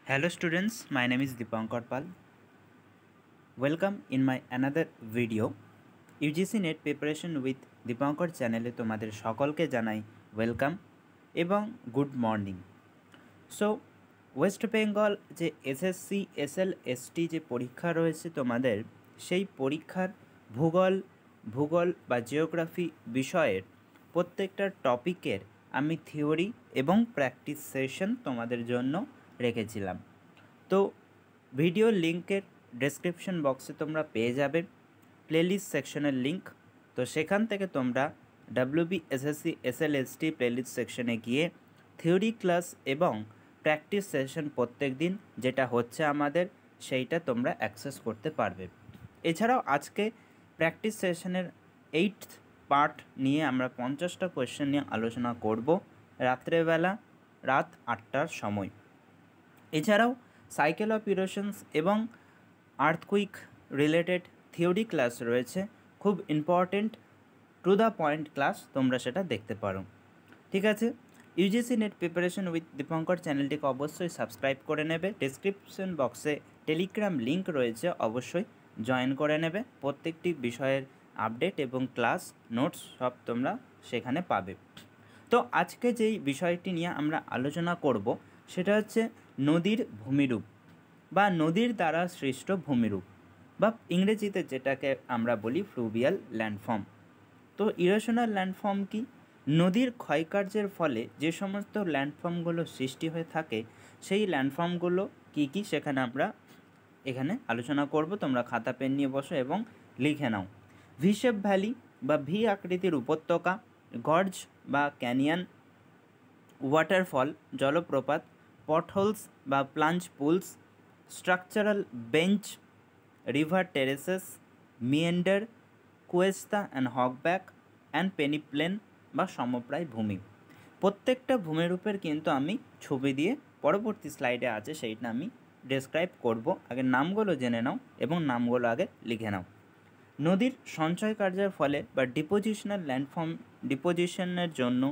Hello students, my name is Dipankar Pal. Welcome in my another video. UGC net preparation with Dipankar চ্যানেলে তোমাদের সকলকে জানাই welcome এবং good morning. So West Bengal যে SSC SL ST যে পরীক্ষা রয়েছে তোমাদের, সেই পরীক্ষার ভূগোল বা জিওগ্রাফি বিষয়ের প্রত্যেকটা টপিকের আমি থিওরি এবং প্র্যাকটিস সেশন তোমাদের জন্য রেখেছিলাম। তো ভিডিও লিঙ্কের ডেসক্রিপশন বক্সে তোমরা পেয়ে যাবে প্লেলিস্ট সেকশনের লিঙ্ক। তো সেখান থেকে তোমরা ডাব্লিউবি এসএসসি এসএলএসটি প্লেলিস্ট সেকশনে গিয়ে থিওরি ক্লাস এবং প্র্যাকটিস সেশন প্রত্যেক দিন যেটা হচ্ছে আমাদের, সেইটা তোমরা অ্যাক্সেস করতে পারবে। এছাড়াও আজকে প্র্যাকটিস সেশনের 8th পার্ট নিয়ে আমরা 50টা কোয়েশ্চেন নিয়ে আলোচনা করব রাত্রেবেলা রাত 8টার সময়। এছাড়াও সাইকেল অফ ইরোশনস এবং আর্থকুইক রিলেটেড থিওরি ক্লাস রয়েছে, খুব important to the point class, তোমরা সেটা দেখতে পারো। ঠিক আছে, UGC net preparation with Dipankar চ্যানেলটিকে অবশ্যই সাবস্ক্রাইব করে নেবে। ডেসক্রিপশন বক্সে টেলিগ্রাম লিঙ্ক রয়েছে, অবশ্যই জয়েন করে নেবে। প্রত্যেকটি বিষয়ের আপডেট এবং ক্লাস নোটস সব তোমরা সেখানে পাবে। তো আজকে যেই বিষয়টি নিয়ে আমরা আলোচনা করব সেটা হচ্ছে নদীর ভূমিরূপ বা নদীর দ্বারা সৃষ্ট ভূমিরূপ, বা ইংরেজিতে যেটাকে আমরা বলি ফ্লুভিয়াল ল্যান্ডফর্ম। তো ইরোশনাল ল্যান্ডফর্ম কি? নদীর ক্ষয়কার্যের ফলে যে সমস্ত ল্যান্ডফর্মগুলো সৃষ্টি হয়ে থাকে, সেই ল্যান্ডফর্মগুলো কী কী সেখানে আমরা এখানে আলোচনা করব। তোমরা খাতা পেন নিয়ে বসো এবং লিখে নাও। ভি শেপ ভ্যালি বা ভি আকৃতির উপত্যকা, গর্জ বা ক্যানিয়ন, ওয়াটারফল জলপ্রপাত, পটহোলস বা plunge pools, structural bench, river terraces, meander, cuesta and hogback and peneplain বা সমপ্রায় ভূমি। প্রত্যেকটা ভূমিরূপের কিন্তু আমি ছবি দিয়ে পরবর্তী স্লাইডে আছে সেইটা আমি ডেসক্রাইব করব। আগে নামগুলো জেনে নাও এবং নামগুলো আগে লিখে নাও। নদীর সঞ্চয় কার্যের ফলে বা ডিপোজিশনের জন্য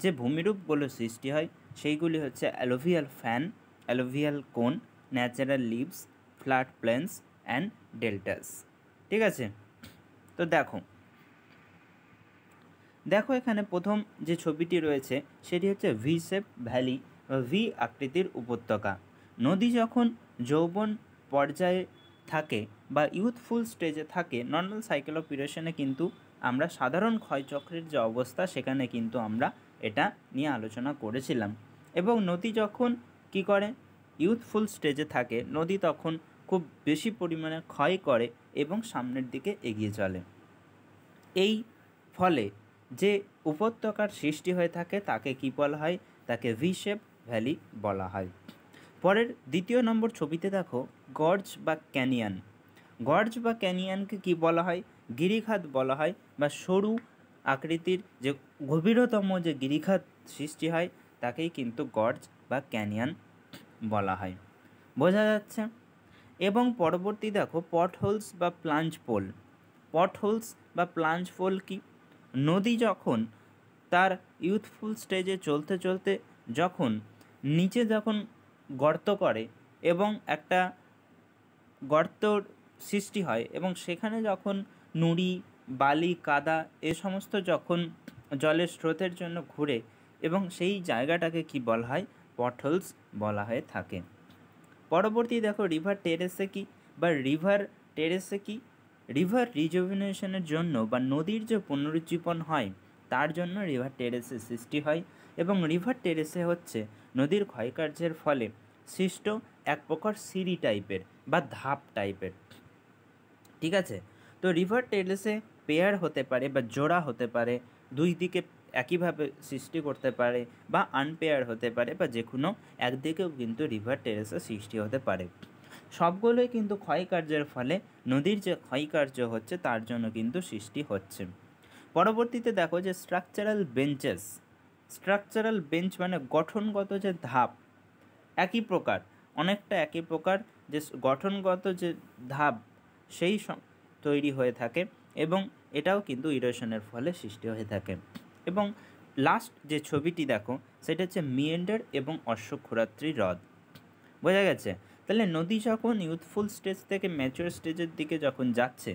যে ভূমিরূপগুলো সৃষ্টি হয় সেইগুলি হচ্ছে alluvial fan, alluvial cone, natural levees, flat plains and deltas. ঠিক আছে, তো দেখো এখানে প্রথম যে ছবিটি রয়েছে সেটি হচ্ছে ভি শেপ ভ্যালি বা ভি আকৃতির উপত্যকা। নদী যখন যৌবন পর্যায়ে থাকে বা ইউথফুল স্টেজে থাকে, নর্মাল সাইকেল অফ ইরোশনে কিন্তু আমরা সাধারণ ক্ষয়চক্রের যে অবস্থা সেখানে কিন্তু আমরা এটা নিয়ে আলোচনা করেছিলাম। এবং নদী যখন কি করে, ইউথফুল স্টেজে থাকে, নদী তখন খুব বেশি পরিমাণে ক্ষয় করে এবং সামনের দিকে এগিয়ে চলে। এই ফলে যে উপত্যকার সৃষ্টি হয়ে থাকে তাকে কি বলা হয়? তাকে ভি শেপ ভ্যালি বলা হয়। পরের দ্বিতীয় নম্বর ছবিতে দেখো গর্জ বা ক্যানিয়ন। গর্জ বা ক্যানিয়নকে কি বলা হয়? গিরিখাত বলা হয়, বা সরু আকৃতির যে গভীরতম যে গিরিখাত সৃষ্টি হয় তাকেই কিন্তু গর্জ বা ক্যানিয়ন বলা হয়। বোঝা যাচ্ছে? এবং পরবর্তী দেখো পটহোলস বা প্লাঞ্জ পোল। পটহোলস বা প্লাঞ্জ পোল কি? নদী যখন তার ইউথফুল স্টেজে চলতে চলতে যখন নিচে যখন গর্ত করে এবং একটা গর্তর সৃষ্টি হয় এবং সেখানে যখন নুড়ি, বালি, কাদা এ সমস্ত যখন জলের স্রোতের জন্য ঘুরে, এবং সেই জায়গাটাকে কি বলা হয়? পটহোলস বলা হয়ে থাকে। পরবর্তী দেখো রিভার টেরেসে কি, বা রিভার টেরেসে কি? রিভার রিজুভিনেশনের জন্য বা নদীর যে পুনরুজ্জীবন হয় তার জন্য রিভার টেরেসের সৃষ্টি হয়। এবং রিভার টেরেসে হচ্ছে নদীর ক্ষয়কার্যের ফলে সৃষ্ট এক প্রকার সিঁড়ি টাইপের বা ধাপ টাইপের। ঠিক আছে, তো রিভার টেরেসে পেয়ার হতে পারে বা জোড়া হতে পারে, দুই দিকে একইভাবে সৃষ্টি করতে পারে, বা আনপেয়ার হতে পারে, বা যে কোনো একদিকেও কিন্তু রিভার টেরেসে সৃষ্টি হতে পারে। সবগুলোই কিন্তু ক্ষয়কার্যের ফলে নদীর যে ক্ষয়কার্য হচ্ছে তার জন্য কিন্তু সৃষ্টি হচ্ছে। পরবর্তীতে দেখো যে স্ট্রাকচারাল বেঞ্চেস। স্ট্রাকচারাল বেঞ্চ মানে গঠনগত যে ধাপ, একই প্রকার, অনেকটা একই প্রকার যে গঠনগত যে ধাপ সেই তৈরি হয়ে থাকে, এবং এটাও কিন্তু ইরোশনের ফলে সৃষ্টি হয়ে থাকে। এবং লাস্ট যে ছবিটি দেখো সেটা হচ্ছে মিয়েন্ডার এবং অশ্বক্ষুরাত্রি হ্রদ। বোঝা গেছে? তাহলে নদী যখন ইউথফুল স্টেজ থেকে ম্যাচিওর স্টেজের দিকে যখন যাচ্ছে,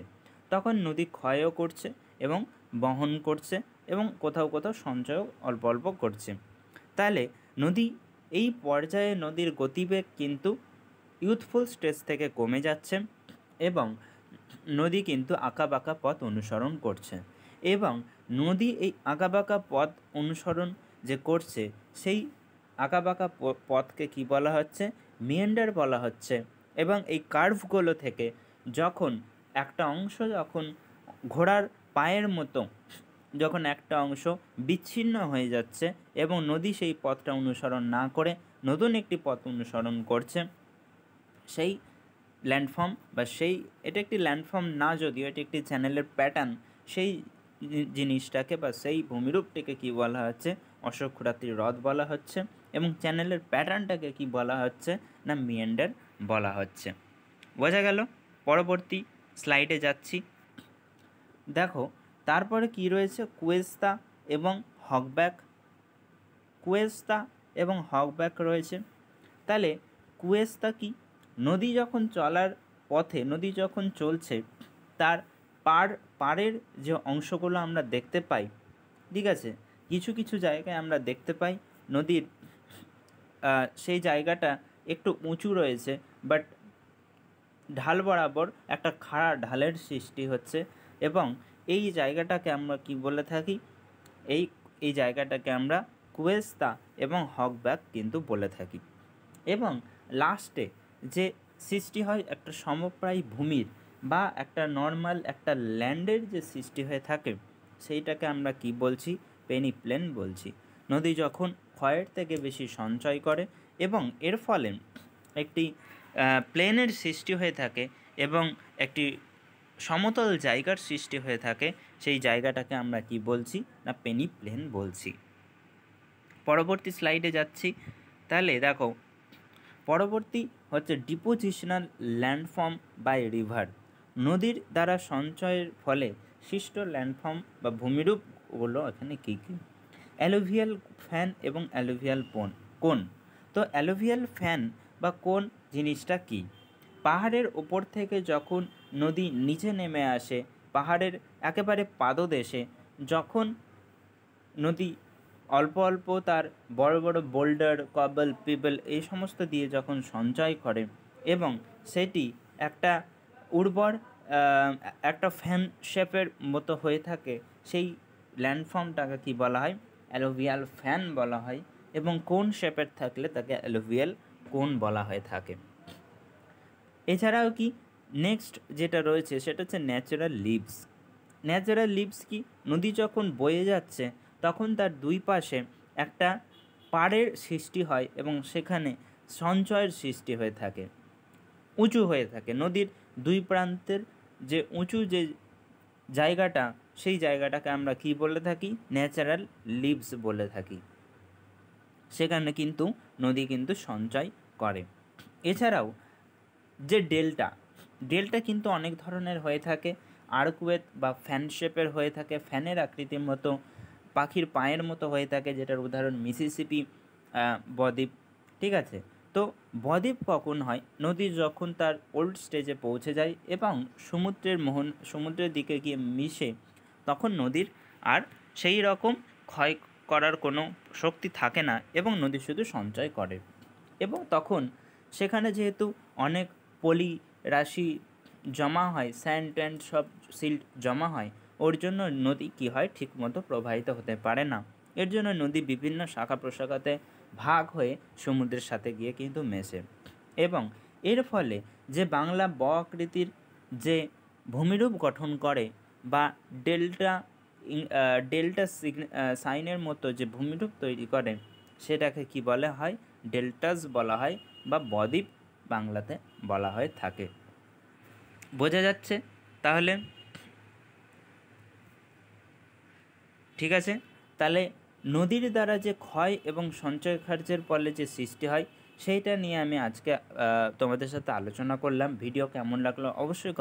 তখন নদী ক্ষয়ও করছে এবং বহন করছে এবং কোথাও কোথাও সঞ্চয়ও অল্প অল্প করছে। তাহলে নদী এই পর্যায়ে নদীর গতিবেগ কিন্তু ইউথফুল স্টেজ থেকে কমে যাচ্ছে এবং নদী কিন্তু আঁকাবাঁকা পথ অনুসরণ করছে এবং নদী এই আঁকাবাঁকা পথ অনুসরণ যে করছে, সেই আঁকাবাঁকা পথকে কি বলা হচ্ছে? মিয়েন্ডার বলা হচ্ছে। এবং এই কার্ভগুলো থেকে যখন একটা অংশ যখন ঘোড়ার পায়ের মতো যখন একটা অংশ বিচ্ছিন্ন হয়ে যাচ্ছে এবং নদী সেই পথটা অনুসরণ না করে নতুন একটি পথ অনুসরণ করছে, সেই ল্যান্ডফর্ম বা সেই, এটা একটি ল্যান্ডফর্ম না যদিও এটি একটি চ্যানেলের প্যাটার্ন, সেই জিনিসটাকে বা সেই ভূমিরূপটিকে কি বলা হচ্ছে? অশ্বক্ষুরাতি হ্রদ বলা হচ্ছে এবং চ্যানেলের প্যাটার্নটাকে কি বলা হচ্ছে? না মিয়েন্ডার বলা হচ্ছে। বোঝা গেল? পরবর্তী স্লাইডে যাচ্ছি। দেখো তারপরে কি রয়েছে? কুয়েস্তা এবং হকব্যাক। কুয়েস্তা এবং হকব্যাক রয়েছে। তাহলে কুয়েস্তা কি? নদী যখন চলার পথে, নদী যখন চলছে, তার পাড়ের যে অংশগুলো আমরা দেখতে পাই, ঠিক আছে, কিছু কিছু জায়গায় আমরা দেখতে পাই নদীর সেই জায়গাটা একটু উঁচু রয়েছে, বাট ঢাল বরাবর একটা খাড়া ঢালের সৃষ্টি হচ্ছে এবং এই জায়গাটাকে আমরা কি বলে থাকি? এই জায়গাটাকে আমরা কুয়েস্তা এবং হকব্যাক কিন্তু বলে থাকি। এবং লাস্টে যে সৃষ্টি হয় একটা সমপ্রায় ভূমির বা একটা নর্মাল একটা ল্যান্ডের যে সৃষ্টি হয়ে থাকে, সেইটাকে আমরা কি বলছি? পেনি প্লেন বলছি। নদী যখন ক্ষয়ের থেকে বেশি সঞ্চয় করে এবং এর ফলে একটি প্লেনের সৃষ্টি হয়ে থাকে এবং একটি সমতল জায়গার সৃষ্টি হয়ে থাকে, সেই জায়গাটাকে আমরা কি বলছি? না পেনি প্লেন বলছি। পরবর্তী স্লাইডে যাচ্ছি। তাহলে দেখো পরবর্তী হচ্ছে ডিপোজিশনাল ল্যান্ডফর্ম বাই রিভার। নদীর দ্বারা সঞ্চয়ের ফলে সৃষ্ট ল্যান্ডফর্ম বা ভূমিরূপগুলো এখানে কী কী? অ্যালুভিয়াল ফ্যান এবং অ্যালুভিয়াল কোন। তো অ্যালুভিয়াল ফ্যান বা কোন জিনিসটা কি? পাহাড়ের ওপর থেকে যখন নদী নিচে নেমে আসে, পাহাড়ের একেবারে পাদদেশে যখন নদী অল্প অল্প তার বড় বড় বোল্ডার, কবল, পিবল এই সমস্ত দিয়ে যখন সঞ্চয় করে এবং সেটি একটা উর্বর একটা ফ্যান শেপের মতো হয়ে থাকে, সেই ল্যান্ডফর্মটাকে কি বলা হয়? অ্যালুভিয়াল ফ্যান বলা হয় এবং কোন শেপের থাকলে তাকে অ্যালুভিয়াল কোন বলা হয়ে থাকে। এছাড়াও কি নেক্সট যেটা রয়েছে সেটা হচ্ছে ন্যাচারাল লিভস। ন্যাচারাল লিভস কি? নদী যখন বয়ে যাচ্ছে তখন তার দুই পাশে একটা পাড়ের সৃষ্টি হয় এবং সেখানে সঞ্চয়ের সৃষ্টি হয়ে থাকে, উঁচু হয়ে থাকে। নদীর দুই প্রান্তের যে উঁচু যে জায়গাটা, সেই জায়গাটাকে আমরা কি বলে থাকি? ন্যাচারাল লিভস বলে থাকি। সেখানে কিন্তু নদী কিন্তু সঞ্চয় করে। এছাড়াও যে ডেল্টা কিন্তু অনেক ধরনের হয়ে থাকে। আর্কওয়েট বা ফ্যান শেপের হয়ে থাকে, ফ্যানের আকৃতির মতো, পাখির পায়ের মতো হয়ে থাকে, যেটার উদাহরণ মিসিসিপি বদ্বীপ। ঠিক আছে? তো বদ্বীপ কখন হয়? নদী যখন তার ওল্ড স্টেজে পৌঁছে যায় এবং সমুদ্রের দিকে গিয়ে মিশে, তখন নদীর আর সেই রকম ক্ষয় করার কোনো শক্তি থাকে না এবং নদী শুধু সঞ্চয় করে। এবং তখন সেখানে যেহেতু অনেক পলি রাশি জমা হয়, স্যান্ড ট্যান্ড সব সিল্ট জমা হয়, ওর জন্য নদী কী হয়? ঠিকমতো প্রবাহিত হতে পারে না। এর জন্য নদী বিভিন্ন শাখা প্রশাখাতে ভাগ হয়ে সমুদ্রের সাথে গিয়ে কিন্তু মেশে এবং এর ফলে যে বাংলা ব আকৃতির যে ভূমিরূপ গঠন করে বা ডেল্টা সাইনের মতো যে ভূমিরূপ তৈরি করে, সেটাকে কি বলা হয়? ডেল্টাস বলা হয় বা বদ্বীপ বাংলাতে বলা হয়ে থাকে। বোঝা যাচ্ছে? তাহলে ঠিক আছে। তাহলে নদীর দ্বারা যে ক্ষয় এবং সঞ্চয় কার্যের ফলে যে সৃষ্টি হয়, সেইটা নিয়ে আমি আজকে তোমাদের সাথে আলোচনা করলাম। ভিডিও কেমন লাগলো অবশ্যই